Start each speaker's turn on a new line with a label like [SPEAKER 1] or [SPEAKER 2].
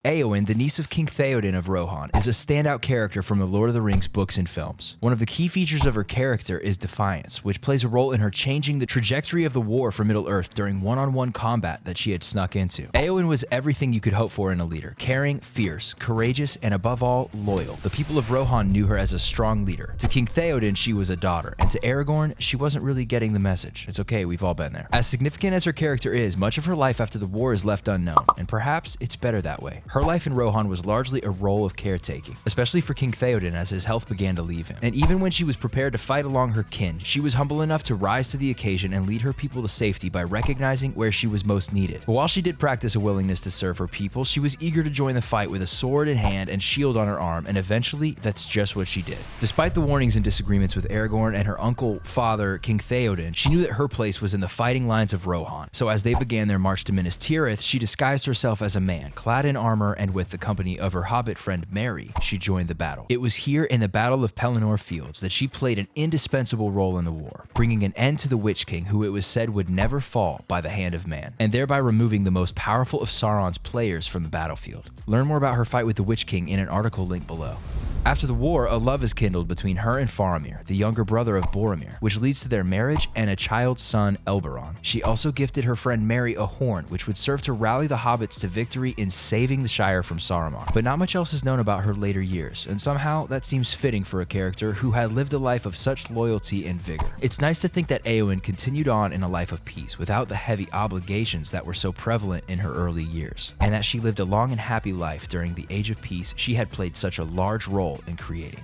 [SPEAKER 1] Eowyn, the niece of King Theoden of Rohan, is a standout character from the Lord of the Rings books and films. One of the key features of her character is defiance, which plays a role in her changing the trajectory of the war for Middle-earth during one-on-one combat that she had snuck into. Eowyn was everything you could hope for in a leader: caring, fierce, courageous, and above all, loyal. The people of Rohan knew her as a strong leader. To King Theoden, she was a daughter, and to Aragorn, she wasn't really getting the message. It's okay, we've all been there. As significant as her character is, much of her life after the war is left unknown, and perhaps it's better that way. Her life in Rohan was largely a role of caretaking, especially for King Theoden as his health began to leave him. And even when she was prepared to fight along her kin, she was humble enough to rise to the occasion and lead her people to safety by recognizing where she was most needed. But while she did practice a willingness to serve her people, she was eager to join the fight with a sword in hand and shield on her arm, and eventually that's just what she did. Despite the warnings and disagreements with Aragorn and her uncle, father, King Theoden, she knew that her place was in the fighting lines of Rohan. So as they began their march to Minas Tirith, she disguised herself as a man, clad in armor, and with the company of her hobbit friend Merry, she joined the battle. It was here in the Battle of Pelennor Fields that she played an indispensable role in the war, bringing an end to the Witch King, who it was said would never fall by the hand of man, and thereby removing the most powerful of Sauron's players from the battlefield. Learn more about her fight with the Witch King in an article linked below. After the war, a love is kindled between her and Faramir, the younger brother of Boromir, which leads to their marriage and a child's son, Elberon. She also gifted her friend Merry a horn, which would serve to rally the hobbits to victory in saving the Shire from Saruman. But not much else is known about her later years, and somehow that seems fitting for a character who had lived a life of such loyalty and vigor. It's nice to think that Eowyn continued on in a life of peace without the heavy obligations that were so prevalent in her early years, and that she lived a long and happy life during the Age of Peace she had played such a large role in creating.